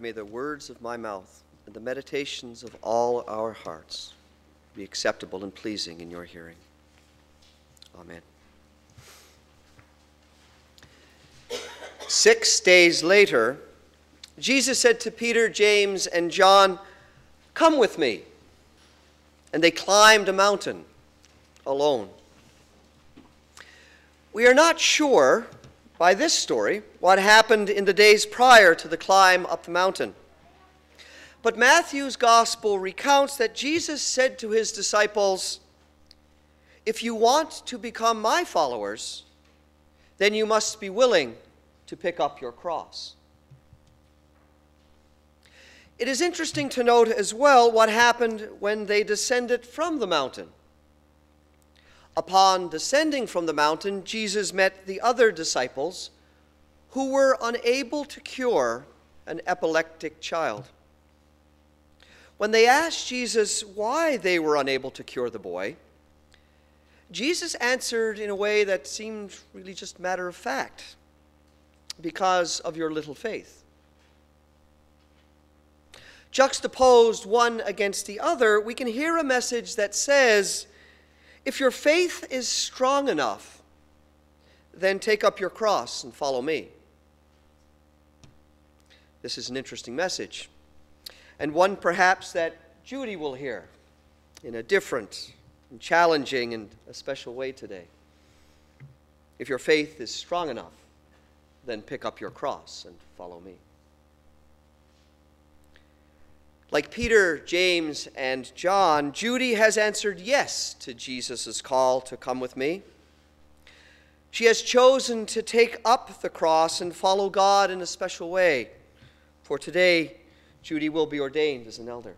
may the words of my mouth and the meditations of all our hearts be acceptable and pleasing in your hearing. Amen. 6 days later, Jesus said to Peter, James, and John, "Come with me." And they climbed a mountain alone. We are not sure by this story what happened in the days prior to the climb up the mountain. But Matthew's gospel recounts that Jesus said to his disciples, "If you want to become my followers, then you must be willing to pick up your cross." It is interesting to note as well what happened when they descended from the mountain. Upon descending from the mountain, Jesus met the other disciples who were unable to cure an epileptic child. When they asked Jesus why they were unable to cure the boy, Jesus answered in a way that seemed really just matter of fact, "Because of your little faith." Juxtaposed one against the other, we can hear a message that says, if your faith is strong enough, then take up your cross and follow me. This is an interesting message, and one perhaps that Judy will hear in a different and challenging and a special way today. If your faith is strong enough, then pick up your cross and follow me. Like Peter, James, and John, Judy has answered yes to Jesus' call to come with me. She has chosen to take up the cross and follow God in a special way. For today, Judy will be ordained as an elder.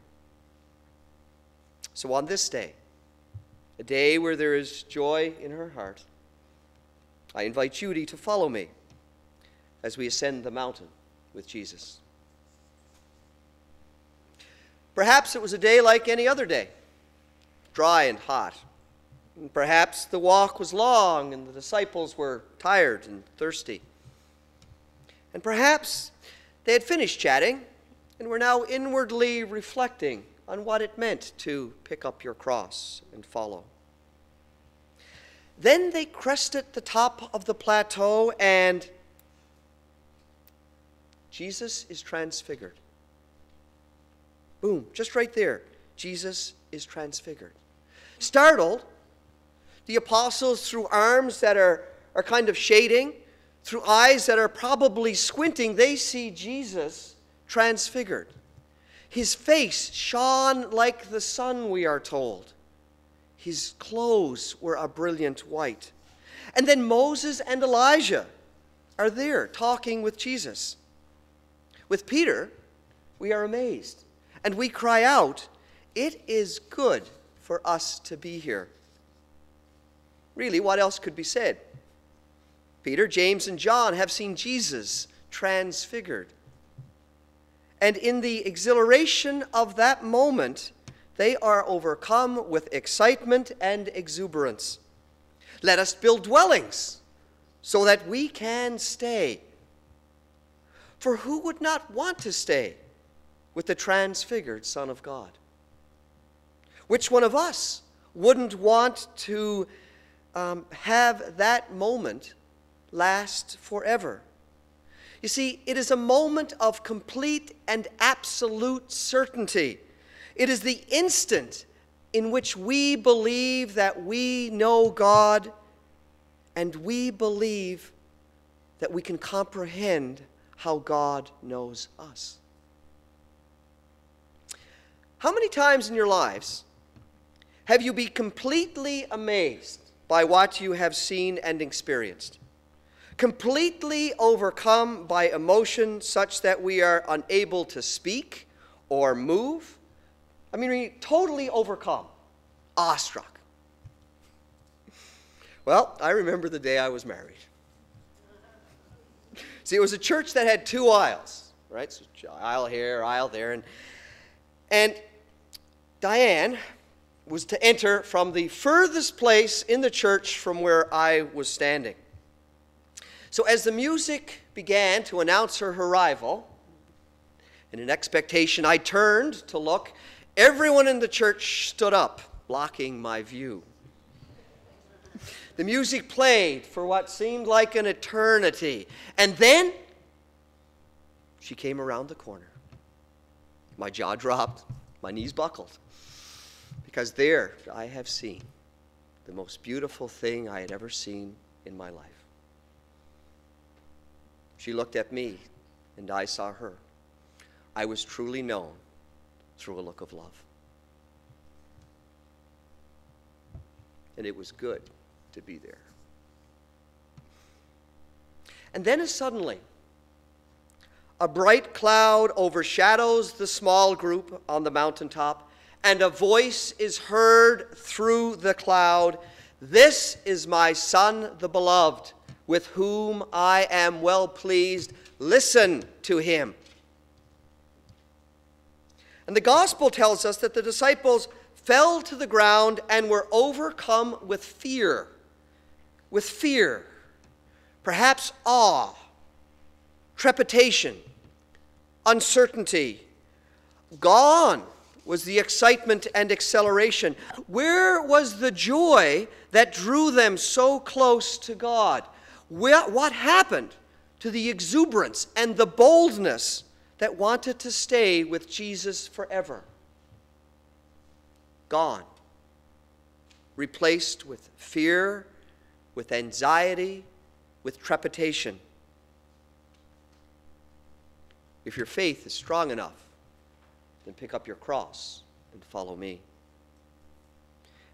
So on this day, a day where there is joy in her heart, I invite Judy to follow me as we ascend the mountain with Jesus. Perhaps it was a day like any other day, dry and hot. And perhaps the walk was long and the disciples were tired and thirsty. And perhaps they had finished chatting and were now inwardly reflecting on what it meant to pick up your cross and follow. Then they crested the top of the plateau and Jesus is transfigured. Boom, just right there, Jesus is transfigured. Startled, the apostles, through arms that are kind of shading, through eyes that are probably squinting, they see Jesus transfigured. His face shone like the sun, we are told. His clothes were a brilliant white. And then Moses and Elijah are there talking with Jesus. With Peter, we are amazed. And we cry out, "It is good for us to be here." Really, what else could be said? Peter, James, and John have seen Jesus transfigured. And in the exhilaration of that moment, they are overcome with excitement and exuberance. Let us build dwellings so that we can stay. For who would not want to stay with the transfigured Son of God? Which one of us wouldn't want to have that moment last forever? You see, it is a moment of complete and absolute certainty. It is the instant in which we believe that we know God, and we believe that we can comprehend how God knows us. How many times in your lives have you been completely amazed by what you have seen and experienced? Completely overcome by emotion such that we are unable to speak or move? I mean, we're totally overcome, awestruck. Well, I remember the day I was married. See, it was a church that had 2 aisles, right? So aisle here, aisle there. And Diane was to enter from the furthest place in the church from where I was standing. So as the music began to announce her arrival, And in expectation, I turned to look. Everyone in the church stood up, blocking my view. The music played for what seemed like an eternity. And then she came around the corner. My jaw dropped, my knees buckled, because there I have seen the most beautiful thing I had ever seen in my life. She looked at me, and I saw her. I was truly known through a look of love. And it was good to be there. And then suddenly, a bright cloud overshadows the small group on the mountaintop, and a voice is heard through the cloud. "This is my Son, the beloved, with whom I am well pleased. Listen to him." And the gospel tells us that the disciples fell to the ground and were overcome with fear. With fear, perhaps awe, trepidation, uncertainty. Gone was the excitement and acceleration. Where was the joy that drew them so close to God? What happened to the exuberance and the boldness that wanted to stay with Jesus forever? Gone. Replaced with fear, with anxiety, with trepidation. If your faith is strong enough, then pick up your cross and follow me.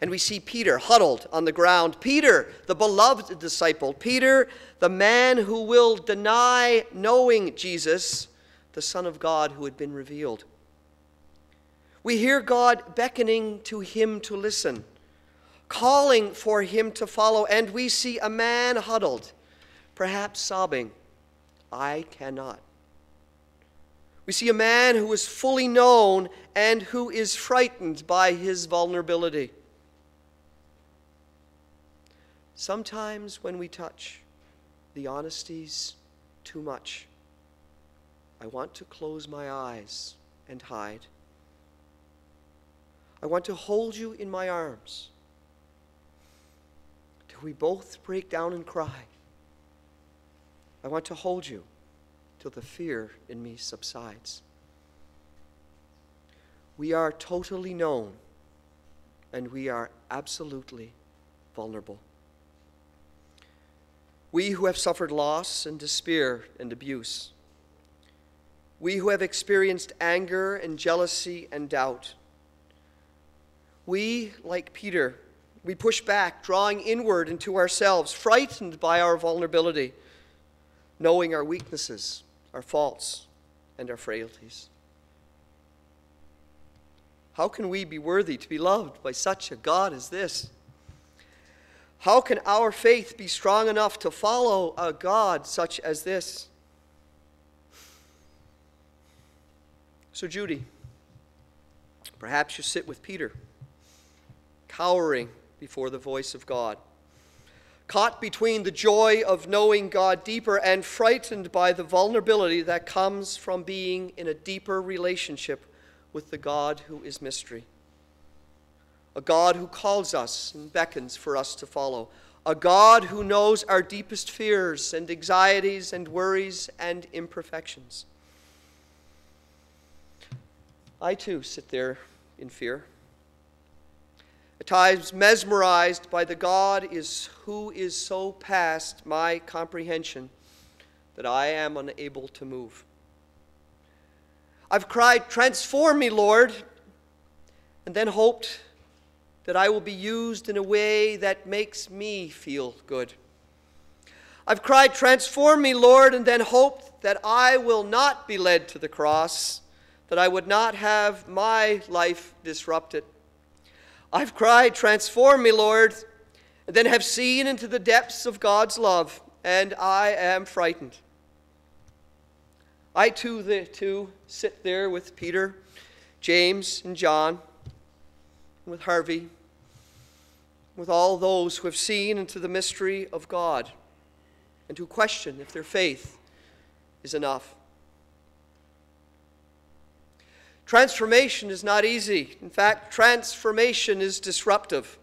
And we see Peter huddled on the ground. Peter, the beloved disciple. Peter, the man who will deny knowing Jesus, the Son of God who had been revealed. We hear God beckoning to him to listen, calling for him to follow, and we see a man huddled, perhaps sobbing, "I cannot." We see a man who is fully known and who is frightened by his vulnerability. Sometimes when we touch, the honesty's too much. I want to close my eyes and hide. I want to hold you in my arms till we both break down and cry. I want to hold you till the fear in me subsides. We are totally known, and we are absolutely vulnerable. We who have suffered loss and despair and abuse. We who have experienced anger and jealousy and doubt. We, like Peter, we push back, drawing inward into ourselves, frightened by our vulnerability, knowing our weaknesses, our faults, and our frailties. How can we be worthy to be loved by such a God as this? How can our faith be strong enough to follow a God such as this? So, Judy, perhaps you sit with Peter, cowering before the voice of God, caught between the joy of knowing God deeper and frightened by the vulnerability that comes from being in a deeper relationship with the God who is mystery. A God who calls us and beckons for us to follow. A God who knows our deepest fears and anxieties and worries and imperfections. I too sit there in fear, at times mesmerized by the God who is so past my comprehension that I am unable to move. I've cried, "Transform me, Lord," and then hoped that I will be used in a way that makes me feel good. I've cried, "Transform me, Lord," and then hoped that I will not be led to the cross, that I would not have my life disrupted. I've cried, "Transform me, Lord," and then have seen into the depths of God's love, and I am frightened. I too sit there with Peter, James, and John, with Harvey, with all those who have seen into the mystery of God and who question if their faith is enough. Transformation is not easy. In fact, transformation is disruptive.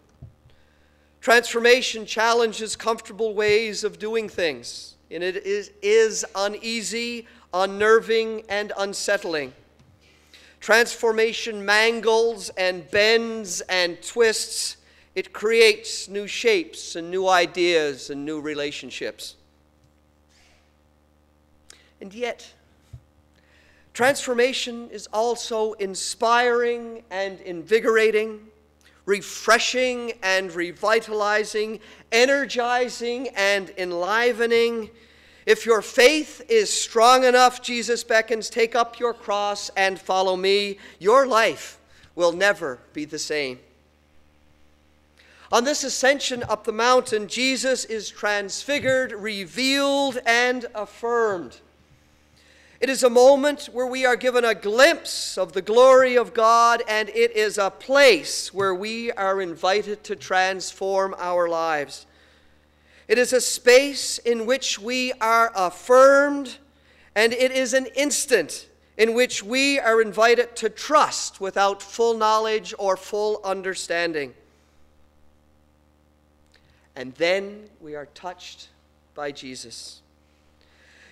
Transformation challenges comfortable ways of doing things, and it is uneasy, unnerving, and unsettling. Transformation mangles and bends and twists. It creates new shapes and new ideas and new relationships. And yet, transformation is also inspiring and invigorating, refreshing and revitalizing, energizing and enlivening. If your faith is strong enough, Jesus beckons, take up your cross and follow me. Your life will never be the same. On this ascension up the mountain, Jesus is transfigured, revealed, and affirmed. It is a moment where we are given a glimpse of the glory of God, and it is a place where we are invited to transform our lives. It is a space in which we are affirmed, and it is an instant in which we are invited to trust without full knowledge or full understanding. And then we are touched by Jesus.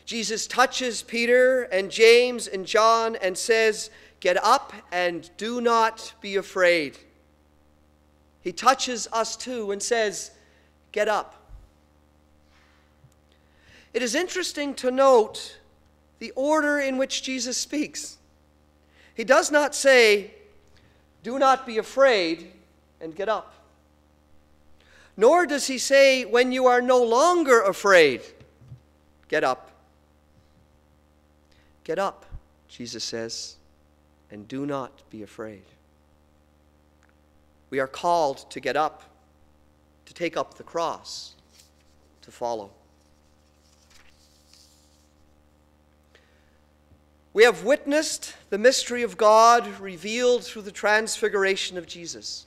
Jesus touches Peter and James and John and says, "Get up and do not be afraid." He touches us too and says, "Get up." It is interesting to note the order in which Jesus speaks. He does not say, "Do not be afraid and get up." Nor does he say, "When you are no longer afraid, get up." Get up, Jesus says, and do not be afraid. We are called to get up, to take up the cross, to follow. We have witnessed the mystery of God revealed through the transfiguration of Jesus.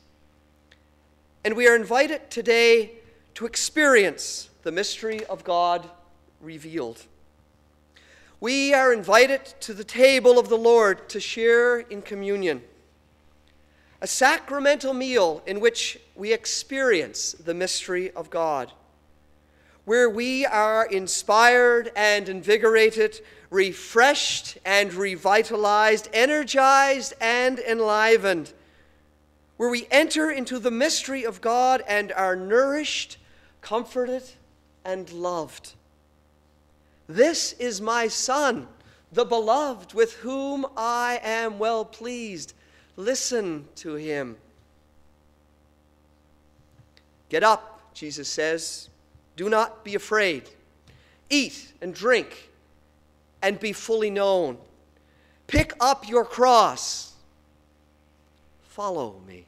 And we are invited today to experience the mystery of God revealed. We are invited to the table of the Lord to share in communion, a sacramental meal in which we experience the mystery of God, where we are inspired and invigorated, refreshed and revitalized, energized and enlivened, where we enter into the mystery of God and are nourished, comforted, and loved. This is my Son, the beloved, with whom I am well pleased. Listen to him. Get up, Jesus says. Do not be afraid. Eat and drink and be fully known. Pick up your cross. Follow me.